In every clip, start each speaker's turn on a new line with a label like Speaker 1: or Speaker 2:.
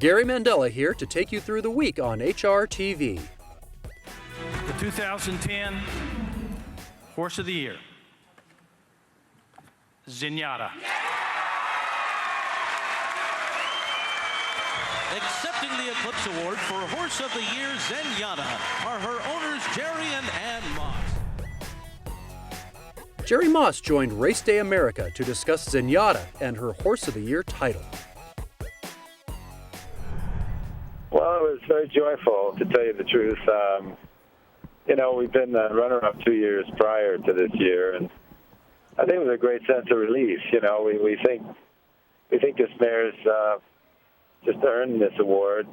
Speaker 1: Gary Mandela here to take you through the week on HRTV.
Speaker 2: The 2010 Horse of the Year, Zenyatta.
Speaker 3: Accepting the Eclipse Award for Horse of the Year, Zenyatta, are her owners Jerry and Ann Moss.
Speaker 1: Jerry Moss joined Race Day America to discuss Zenyatta and her Horse of the Year title.
Speaker 4: Well, it was very joyful, to tell you the truth. We've been runner-up 2 years prior to this year, and I think it was a great sense of relief. We think this mare's just earned this award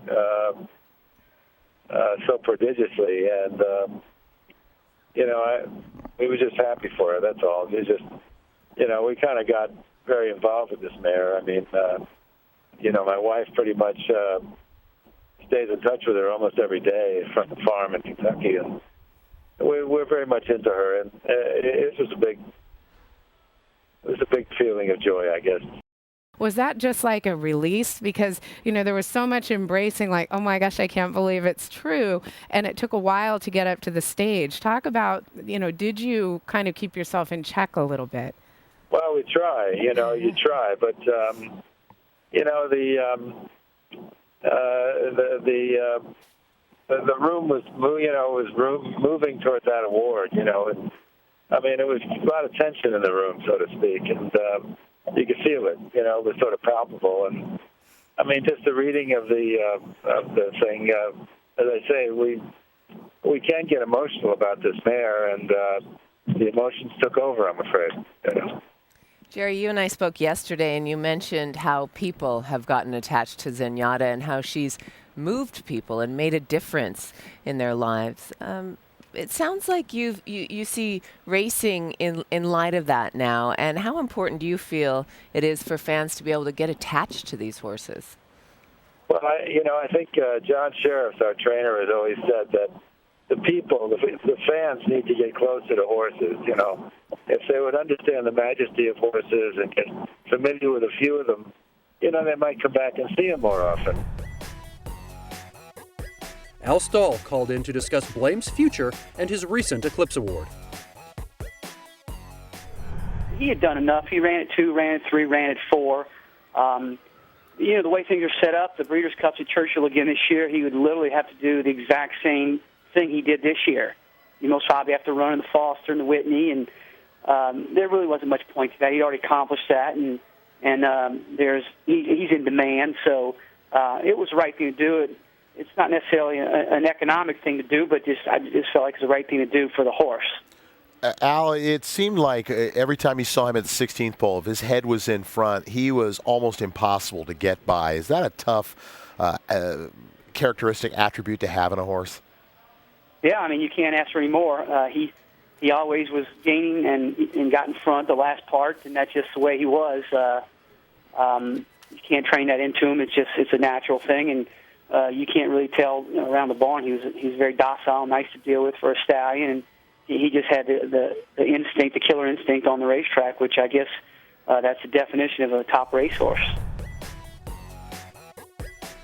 Speaker 4: so prodigiously, and we were just happy for her. That's all. We kind of got very involved with this mare. I mean, my wife pretty much stays in touch with her almost every day from the farm in Kentucky, and we're very much into her. And it was a big feeling of joy, I guess.
Speaker 5: Was that just like a release? Because, there was so much embracing, like, oh my gosh, I can't believe it's true. And it took a while to get up to the stage. Talk about, did you kind of keep yourself in check a little bit?
Speaker 4: Well, we try, you try. But, the room was, moving towards that award, and, I mean, it was a lot of tension in the room, so to speak. And, you could feel it, it was sort of palpable. And I mean, just the reading of the thing, as I say, we can get emotional about this mare, and the emotions took over, I'm afraid.
Speaker 6: Jerry, you and I spoke yesterday, and you mentioned how people have gotten attached to Zenyatta and how she's moved people and made a difference in their lives. It sounds like you see racing in light of that now, and how important do you feel it is for fans to be able to get attached to these horses?
Speaker 4: Well, I think John Sheriffs, our trainer, has always said that the people, the fans need to get closer to horses, If they would understand the majesty of horses and get familiar with a few of them, they might come back and see them more often.
Speaker 1: Al Stahl called in to discuss Blame's future and his recent Eclipse Award.
Speaker 7: He had done enough. He ran at 2, ran at 3, ran at 4. The way things are set up, the Breeders' Cups at Churchill again this year, he would literally have to do the exact same thing he did this year. You most probably have to run in the Foster and the Whitney, and there really wasn't much point to that. He'd already accomplished that, and he's in demand, so it was the right thing to do. It's not necessarily an economic thing to do, but I just felt like it's the right thing to do for the horse.
Speaker 8: Al, it seemed like every time you saw him at the 16th pole, if his head was in front, he was almost impossible to get by. Is that a tough characteristic attribute to have in a horse?
Speaker 7: Yeah, I mean, you can't ask for any more. He always was gaining and got in front the last part, and that's just the way he was. You can't train that into him. It's a natural thing, and you can't really tell around the barn. He was very docile, nice to deal with for a stallion, and he just had the instinct, the killer instinct on the racetrack, which I guess that's the definition of a top racehorse.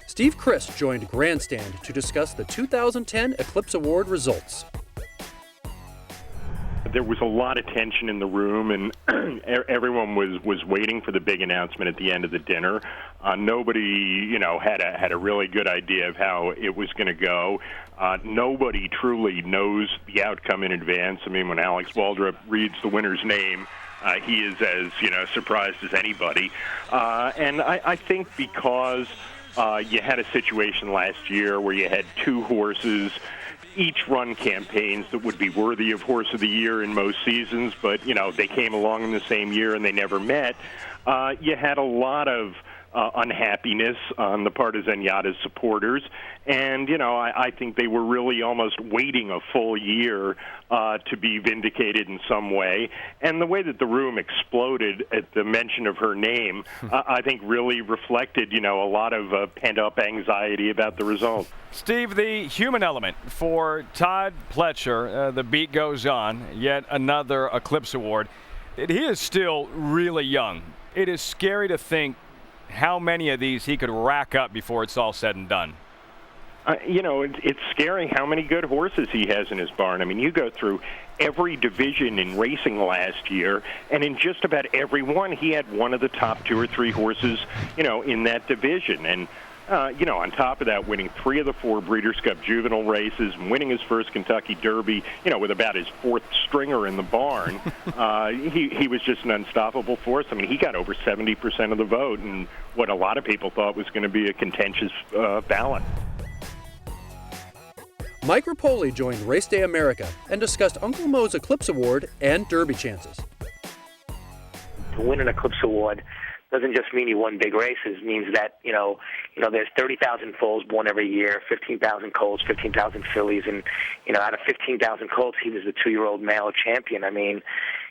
Speaker 1: Steve Christ joined Grandstand to discuss the 2010 Eclipse Award results.
Speaker 9: There was a lot of tension in the room, and everyone was waiting for the big announcement at the end of the dinner. Nobody, had a really good idea of how it was going to go. Nobody truly knows the outcome in advance. I mean, when Alex Waldrop reads the winner's name, he is as surprised as anybody. And I think because you had a situation last year where you had 2 horses each run campaigns that would be worthy of Horse of the Year in most seasons, but, they came along in the same year and they never met. You had a lot of unhappiness on the part of Zenyatta's supporters, and, I think they were really almost waiting a full year to be vindicated in some way. And the way that the room exploded at the mention of her name, I think really reflected, a lot of pent-up anxiety about the result.
Speaker 10: Steve, the human element for Todd Pletcher, the beat goes on, yet another Eclipse Award. He is still really young. It is scary to think how many of these he could rack up before it's all said and done.
Speaker 9: It's scary how many good horses he has in his barn. I mean, you go through every division in racing last year, and in just about every one, he had one of the top 2 or 3 horses, in that division. And, on top of that, winning 3 of the 4 Breeders' Cup juvenile races, winning his first Kentucky Derby, with about his 4th stringer in the barn, he was just an unstoppable force. I mean, he got over 70% of the vote in what a lot of people thought was going to be a contentious ballot.
Speaker 1: Mike Rapoli joined Race Day America and discussed Uncle Mo's Eclipse Award and Derby chances.
Speaker 11: To win an Eclipse Award doesn't just mean you won big races. It means that, there's 30,000 foals born every year, 15,000 colts, 15,000 fillies, and, out of 15,000 colts, he was the 2-year-old male champion. I mean,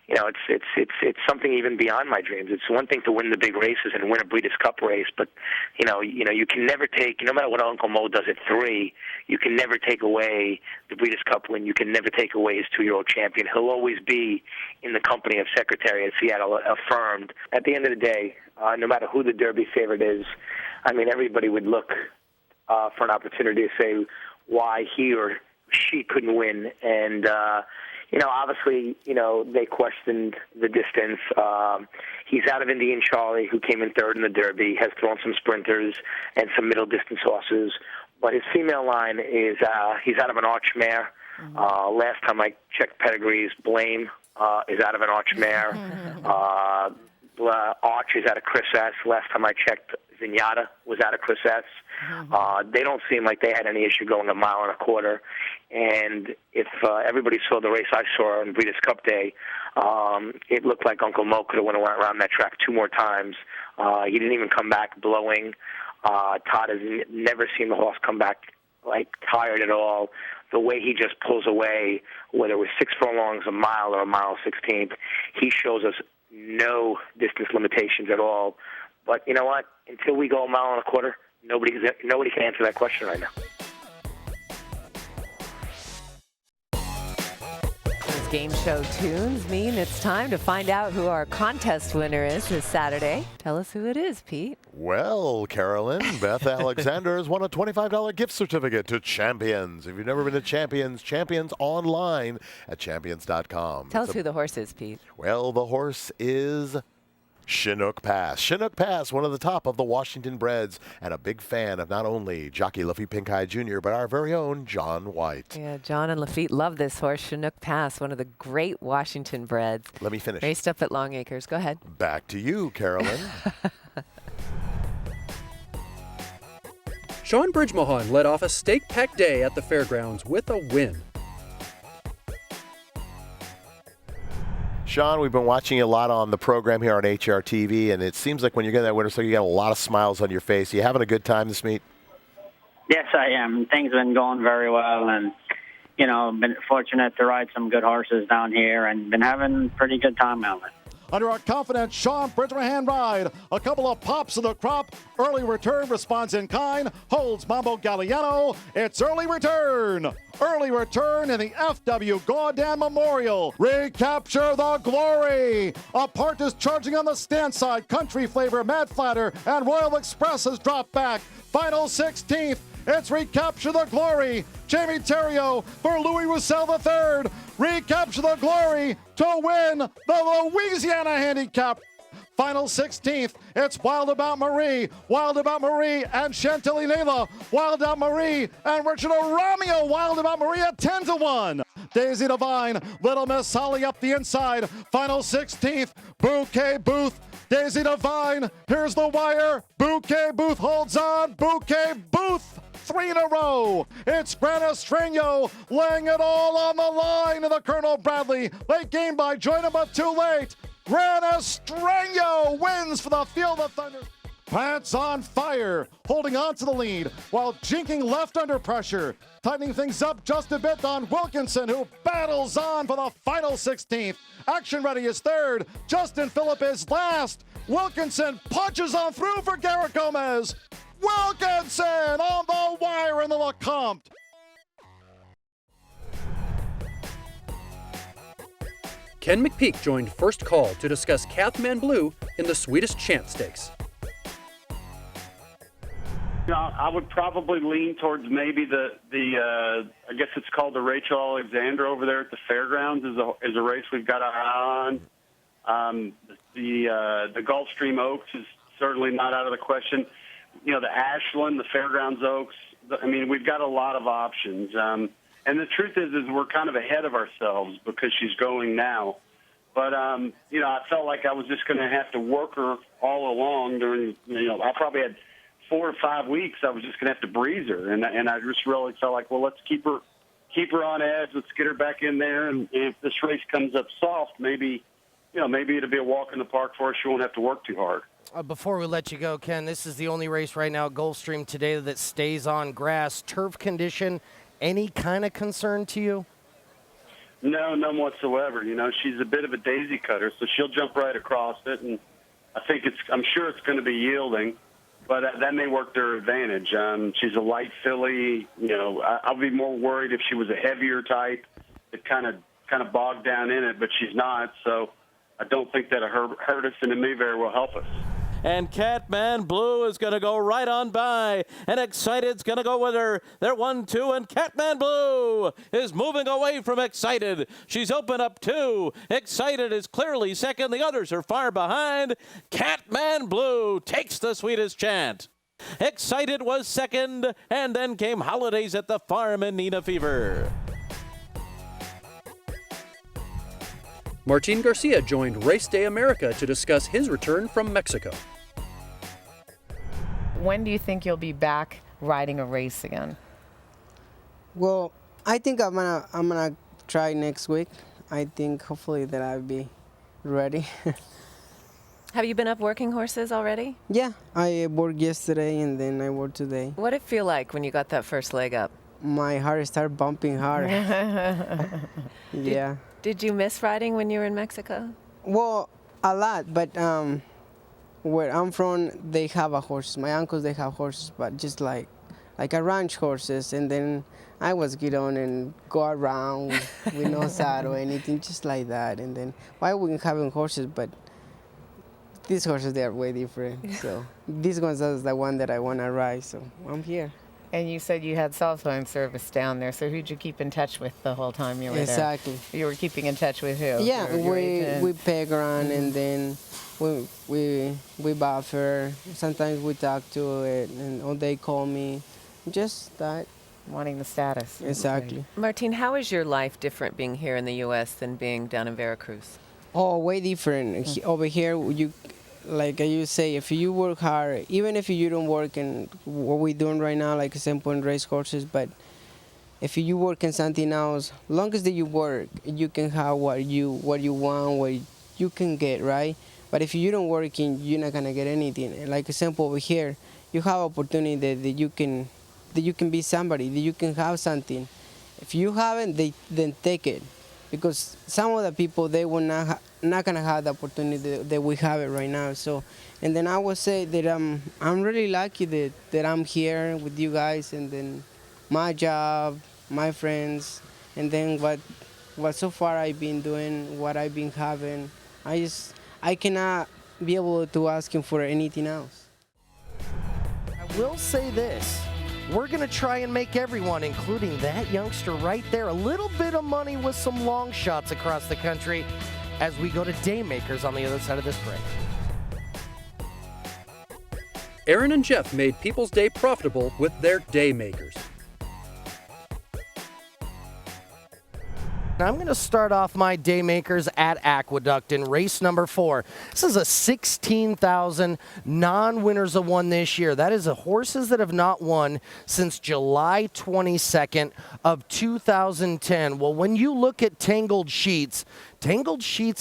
Speaker 11: it's something even beyond my dreams. It's one thing to win the big races and win a Breeders' Cup race, but you can never take, no matter what Uncle Mo does at 3, you can never take away the Breeders' Cup win. You can never take away his 2-year-old champion. He'll always be in the company of Secretary of Seattle, affirmed. At the end of the day, no matter who the Derby favorite is, I mean, everybody would look for an opportunity to say why he or she couldn't win, and obviously, they questioned the distance. He's out of Indian Charlie, who came in 3rd in the Derby, has thrown some sprinters and some middle-distance horses. But his female line is he's out of an Arch mare. Last time I checked pedigrees, Blame is out of an Arch mare. Arch is out of Chris S. Last time I checked, Zenyatta was out of Chris S. They don't seem like they had any issue going 1.25 miles. And if everybody saw the race I saw on Breeders' Cup Day, it looked like Uncle Mo could have went around that track 2 more times. He didn't even come back blowing. Todd has never seen the horse come back tired at all. The way he just pulls away, whether it was 6 furlongs, 1 mile, or 1 mile 16th, he shows us no distance limitations at all. But you know what? Until we go 1.25 miles, nobody can answer that question right now.
Speaker 6: Those game show tunes mean it's time to find out who our contest winner is this Saturday. Tell us who it is, Pete.
Speaker 8: Well, Carolyn, Beth Alexander has won a $25 gift certificate to Champions. If you've never been to Champions, Champions online at champions.com.
Speaker 6: Tell us who the horse is, Pete.
Speaker 8: Well, the horse is Chinook Pass. Chinook Pass, one of the top of the Washington breds, and a big fan of not only jockey Luffy Pinkeye Jr., but our very own John White.
Speaker 6: Yeah, John and Lafitte love this horse, Chinook Pass, one of the great Washington breds.
Speaker 8: Let me finish.
Speaker 6: Raced up at Long Acres. Go ahead.
Speaker 8: Back to you, Carolyn.
Speaker 1: Sean Bridgemohan led off a stake-packed day at the fairgrounds with a win.
Speaker 8: Sean, we've been watching you a lot on the program here on HRTV, and it seems like when you get that winner, so you got a lot of smiles on your face. You having a good time this meet?
Speaker 12: Yes, I am. Things have been going very well, and, been fortunate to ride some good horses down here and been having a pretty good time out there.
Speaker 13: Under our confident Sean Bridgemohan ride, a couple of pops of the crop, early return responds in kind, holds Mambo Galliano, it's early return. Early return in the FW Gaudan Memorial. Recapture the glory. Apart is charging on the stand side. Country Flavor, Mad Flatter, and Royal Express has dropped back. Final 16th. It's Recapture the Glory. Jamie Terrio for Louis Roussel III. Recapture the Glory to win the Louisiana Handicap. Final 16th, it's Wild About Marie and Chantilly Nela, Wild About Marie and Richard Romeo, Wild About Marie at 10-1. Daisy Divine, Little Miss Holly up the inside. Final 16th, Bouquet Booth, Daisy Divine, here's the wire. Bouquet Booth holds on, Bouquet Booth. 3 in a row. It's Gran Estreno laying it all on the line in the Colonel Bradley. Late game by Joyner, but too late. Gran Estreno wins for the Field of Thunder. Pants on fire, holding on to the lead while jinking left under pressure. Tightening things up just a bit on Wilkinson, who battles on for the final 16th. Action Ready is 3rd. Justin Phillip is last. Wilkinson punches on through for Garrett Gomez. Wilkinson on the wire in the Lecomte.
Speaker 1: Ken McPeak joined First Call to discuss Cathman Blue in the Swedish Chance Stakes.
Speaker 14: You know, I would probably lean towards maybe the I guess it's called the Rachel Alexander over there at the fairgrounds is a race we've got our eye on. The Gulfstream Oaks is certainly not out of the question. You know, the Ashland, the Fairgrounds Oaks. I mean, we've got a lot of options. And the truth is we're kind of ahead of ourselves because she's going now. But, you know, I felt like I was just going to have to work her all along during, you know, I probably had 4 or 5 weeks. I was just going to have to breeze her. And I just really felt like, well, let's keep her on edge. Let's get her back in there. And if this race comes up soft, maybe it'll be a walk in the park for her. She won't have to work too hard.
Speaker 15: Before we let you go, Ken, this is the only race right now at Gulfstream today that stays on grass. Turf condition, any kind of concern to you?
Speaker 14: No, none whatsoever. You know, she's a bit of a daisy cutter, so she'll jump right across it, and I'm sure it's going to be yielding, but that may work to her advantage. She's a light filly. You know, I'll be more worried if she was a heavier type that kind of bogged down in it, but she's not, so I don't think that'll hurt us, and it may very well help us.
Speaker 3: And Catman Blue is going to go right on by, and Excited's going to go with her. They're 1-2, and Catman Blue is moving away from Excited. She's open up 2. Excited is clearly second. The others are far behind. Catman Blue takes the sweetest chant. Excited was second, and then came Holidays at the Farm and Nina Fever.
Speaker 1: Martin Garcia joined Race Day America to discuss his return from Mexico.
Speaker 6: When do you think you'll be back riding a race again?
Speaker 16: Well, I think I'm gonna try next week. I think hopefully that I'll be ready.
Speaker 6: Have you been up working horses already?
Speaker 16: Yeah, I worked yesterday and then I worked today.
Speaker 6: What did it feel like when you got that first leg up?
Speaker 16: My heart started bumping hard. Yeah.
Speaker 6: Did you miss riding when you were in Mexico?
Speaker 16: Well, a lot, but where I'm from, they have a horse. My uncles, they have horses, but just like a ranch horses. And then I was get on and go around with no saddle or anything, just like that. And then why wouldn't having horses? But these horses, they are way different. So this one is the one that I want to ride. So I'm here.
Speaker 6: And you said you had cell phone service down there, so who'd you keep in touch with the whole time you were
Speaker 16: Exactly.
Speaker 6: there? You were keeping in touch with who?
Speaker 16: Yeah, we peg around and then we buffer. Sometimes we talk to it, or they call me. Just that.
Speaker 6: Wanting the status.
Speaker 16: Exactly.
Speaker 6: Martin, how is your life different being here in the U.S. than being down in Veracruz?
Speaker 16: Oh, way different. Over here, like you say, if you work hard, even if you don't work in what we're doing right now, like example in race courses, but if you work in something else, long as that you work, you can have what you want, what you can get, right? But if you don't work, you're not gonna get anything. Like example over here, you have opportunity that you can be somebody, that you can have something. If you haven't, then take it. Because some of the people, they will not gonna have the opportunity that we have it right now. So, and then I would say that I'm really lucky that I'm here with you guys, and then my job, my friends, and then what so far I've been doing, what I've been having. I cannot be able to ask him for anything else.
Speaker 15: I will say this. We're going to try and make everyone, including that youngster right there, a little bit of money with some long shots across the country as we go to Daymakers on the other side of this break.
Speaker 1: Aaron and Jeff made People's Day profitable with their Daymakers.
Speaker 15: Now I'm going to start off my Daymakers at Aqueduct in race number 4. This is a 16,000 non-winners have won this year. That is horses that have not won since July 22nd of 2010. Well, when you look at Tangled Sheets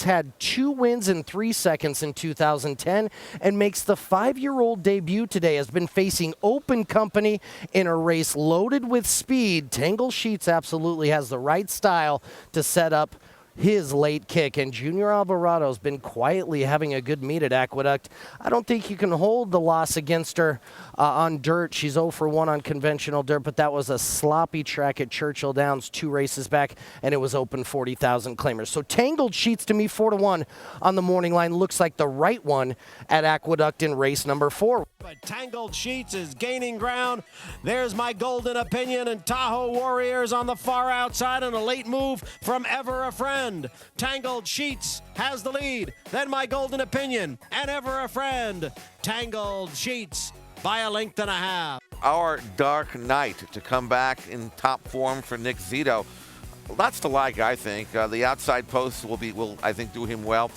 Speaker 15: had 2 wins in 3 seconds in 2010 and makes the 5-year-old debut today. Has been facing open company in a race loaded with speed. Tangled Sheets absolutely has the right style to set up his late kick. And Junior Alvarado's been quietly having a good meet at Aqueduct. I don't think you can hold the loss against her on dirt. She's 0 for 1 on conventional dirt, but that was a sloppy track at Churchill Downs 2 races back, and it was open 40,000 claimers. So Tangled Sheets to me 4 to 1 on the morning line. Looks like the right one at Aqueduct in race number 4.
Speaker 17: But Tangled Sheets is gaining ground. There's My Golden Opinion and Tahoe Warriors on the far outside, and a late move from Ever a Friend. Tangled Sheets has the lead. Then My Golden Opinion and Ever a Friend. Tangled Sheets by a length and a half.
Speaker 18: Our Dark Knight to come back in top form for Nick Zito. That's the like, I think. The outside post will I think, do him well.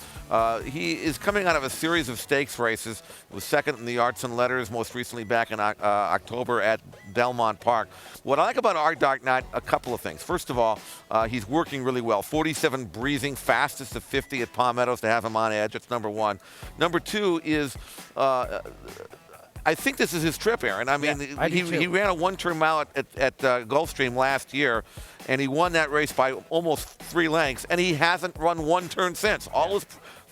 Speaker 18: He is coming out of a series of stakes races. He was second in the Arts and Letters, most recently back in October at Belmont Park. What I like about our Dark Knight, a couple of things. First of all, he's working really well. 47 breezing, fastest of 50 at Palm Meadows to have him on edge. That's number one. Number two is... I think this is his trip, Aaron. I mean,
Speaker 15: yeah,
Speaker 18: he ran a one-turn mile at Gulfstream last year, and he won that race by almost 3 lengths, and he hasn't run one turn since. All his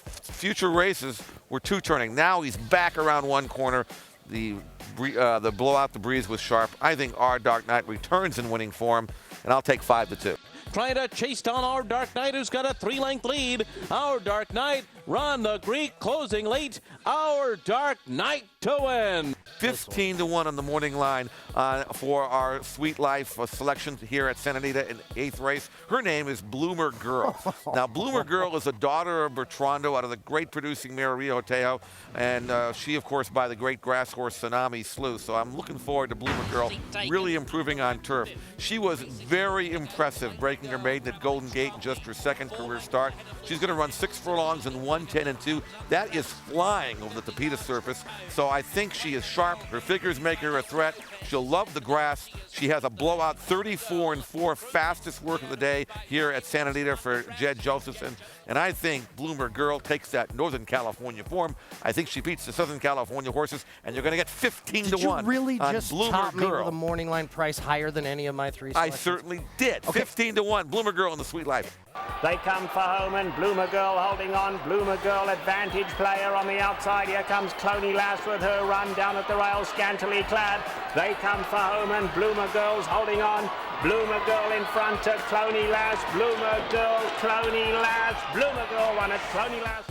Speaker 18: future races were 2-turning. Now he's back around one corner. The blowout, the breeze was sharp. I think our Dark Knight returns in winning form, and I'll take 5 to 2.
Speaker 3: Trying to chase down Our Dark Knight, who's got a 3-length lead. Our Dark Knight, Ron the Greek closing late. Our Dark Knight to win.
Speaker 18: 15 to 1 on the morning line for our Sweet Life selection here at Santa Anita in 8th race. Her name is Bloomer Girl. Now, Bloomer Girl is a daughter of Bertrando out of the great producing mare Rio Teo, and she, of course, by the great grass horse Tsunami Slew. So I'm looking forward to Bloomer Girl really improving on turf. She was very impressive, breaking her maiden at Golden Gate in just her second career start. She's going to run 6 furlongs in 1:10 and 2. That is flying over the Tapeta surface. So I think she is sharp. Her figures make her a threat. She'll love the grass. She has a blowout 34 and 4, fastest work of the day here at Santa Anita for Jed Josephson. And I think Bloomer Girl takes that Northern California form. I think she beats the Southern California horses, and you're going to get 15 to 1
Speaker 15: Did you really
Speaker 18: on
Speaker 15: just
Speaker 18: Bloomer
Speaker 15: top me
Speaker 18: Girl.
Speaker 15: with a morning line price higher than any of my 3
Speaker 18: I
Speaker 15: selections?
Speaker 18: certainly did.
Speaker 15: Okay.
Speaker 18: 15 to 1. Bloomer Girl in the Sweet Life.
Speaker 19: They come for home, and Bloomer Girl holding on. Bloomer Girl, advantage player on the outside. Here comes Cloney Lass with her run down at the rail, scantily clad. They come for home, and Bloomer Girl's holding on. Bloomer Girl in front of Cloney Lass. Bloomer Girl, Cloney Lass. Bloomer Girl won it. Cloney Lass.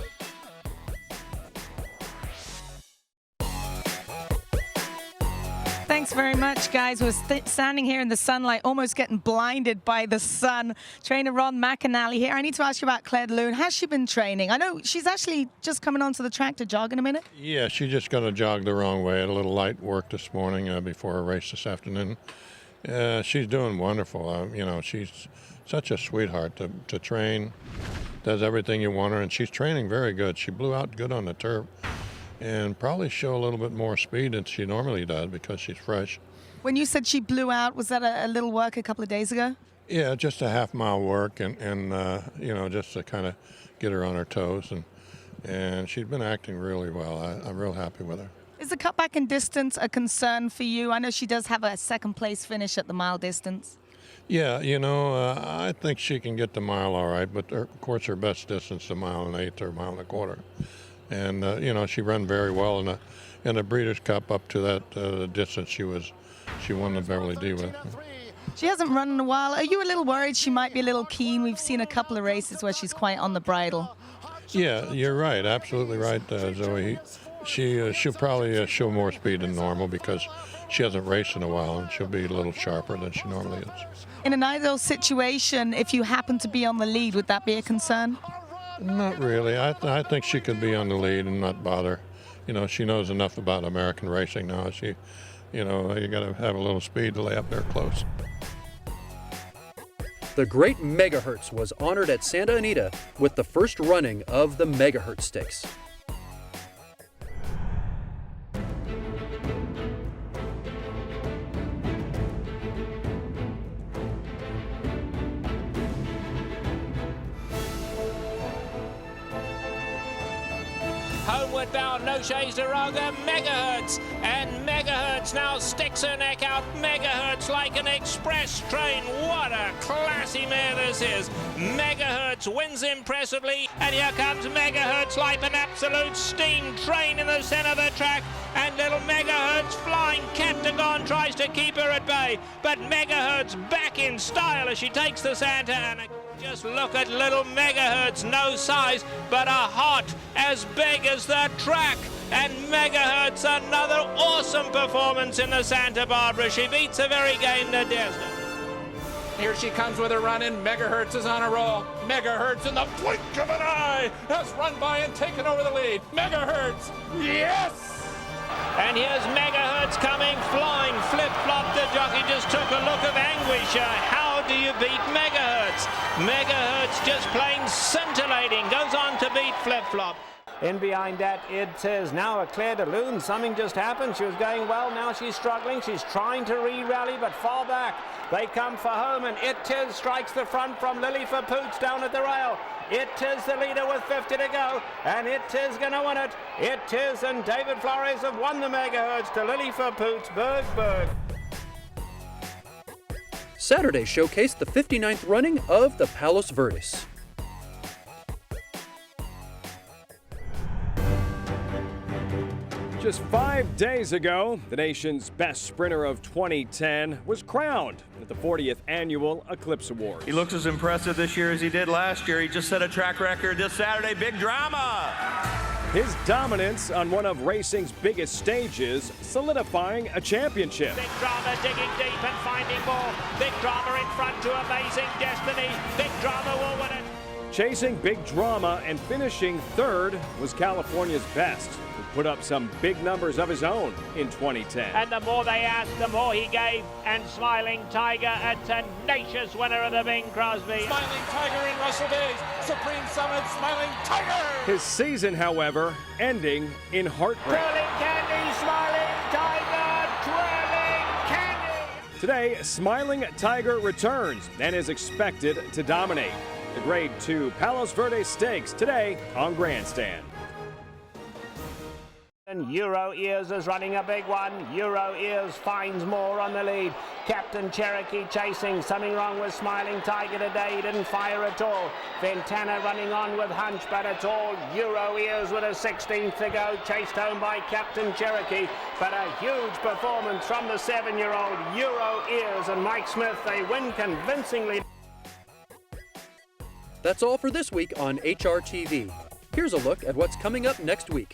Speaker 20: Thanks very much, guys. We're standing here in the sunlight, almost getting blinded by the sun. Trainer Ron McAnally here. I need to ask you about Claire Loon. Has she been training? I know she's actually just coming onto the track to jog in a minute.
Speaker 21: Yeah, she just got to jog the wrong way. Had a little light work this morning before a race this afternoon. She's doing wonderful. You know, she's such a sweetheart to train. Does everything you want her, and she's training very good. She blew out good on the turf. And probably show a little bit more speed than she normally does because she's fresh.
Speaker 20: When you said she blew out, was that a little work a couple of days ago?
Speaker 21: Yeah, just a half-mile work, and you know, just to kind of get her on her toes, and she's been acting really well. I'm real happy with her.
Speaker 20: Is the cutback in distance a concern for you? I know she does have a second-place finish at the mile distance.
Speaker 21: Yeah, you know, I think she can get the mile all right, but of course her best distance is 1.8 miles or 1.25 miles. And you know, she ran very well in the Breeders' Cup up to that distance. She won the Beverly D with.
Speaker 20: She hasn't run in a while. Are you a little worried she might be a little keen? We've seen a couple of races where she's quite on the bridle.
Speaker 21: Yeah, you're right, absolutely right, Zoe. She'll probably show more speed than normal because she hasn't raced in a while, and she'll be a little sharper than she normally is.
Speaker 20: In an ideal situation, if you happen to be on the lead, would that be a concern?
Speaker 21: Not really. I think she could be on the lead and not bother. You know, she knows enough about American racing now. You know, you got to have a little speed to lay up there close.
Speaker 1: The Great Megahertz was honored at Santa Anita with the first running of the Megahertz Stakes.
Speaker 19: Homeward bound, no shades to Raga, Megahertz, and Megahertz Megahertz now sticks her neck out. Megahertz like an express train. What a classy mare this is. Megahertz wins impressively. And here comes Megahertz like an absolute steam train in the center of the track. And little Megahertz flying. Captagon tries to keep her at bay. But Megahertz back in style as she takes the Santa Ana. Just look at little Megahertz, no size, but a heart as big as the track. And Megahertz, another awesome performance in the Santa Barbara. She beats the very game to Desna.
Speaker 2: Here she comes with her run in. Megahertz is on a roll. Megahertz in the blink of an eye has run by and taken over the lead. Megahertz, yes!
Speaker 19: And here's Megahertz coming, flying, flip-flop. The jockey just took a look of anguish. How do you beat Megahertz? Megahertz just plain scintillating, goes on to beat flip-flop.
Speaker 22: In behind that, it is now a Claire de Lune. Something just happened. She was going well. Now she's struggling. She's trying to re-rally, but fall back. They come for home, and It Is strikes the front from Lily for Poots down at the rail. It Is the leader with 50 to go, and It Is going to win it. It Is and David Flores have won the Megahertz to Lily for Poots, Berg.
Speaker 1: Saturday showcased the 59th running of the Palos Verdes.
Speaker 10: Just 5 days ago, the nation's best sprinter of 2010 was crowned at the 40th Annual Eclipse Awards.
Speaker 23: He looks as impressive this year as he did last year. He just set a track record this Saturday. Big drama!
Speaker 10: His dominance on one of racing's biggest stages, solidifying a championship.
Speaker 19: Big Drama digging deep and finding more. Big Drama in front to Amazing Destiny. Big Drama will win it.
Speaker 10: Chasing Big Drama and finishing third was California's best, who put up some big numbers of his own in 2010.
Speaker 19: And the more they asked, the more he gave. And Smiling Tiger, a tenacious winner of the Bing Crosby.
Speaker 2: Smiling Tiger in Russell Days. Supreme Summit, Smiling Tiger!
Speaker 10: His season, however, ending in heartbreak.
Speaker 19: Twirling Candy, Smiling Tiger, Twirling Candy!
Speaker 10: Today, Smiling Tiger returns and is expected to dominate. The Grade 2 Palos Verdes Stakes today on Grandstand.
Speaker 22: And Euro Ears is running a big one. Euro Ears finds more on the lead. Captain Cherokee chasing. Something wrong with Smiling Tiger today. He didn't fire at all. Ventana running on with Hunch, but it's all Euro Ears with a 16th to go. Chased home by Captain Cherokee. But a huge performance from the 7-year-old Euro Ears and Mike Smith. They win convincingly.
Speaker 1: That's all for this week on HRTV. Here's a look at what's coming up next week.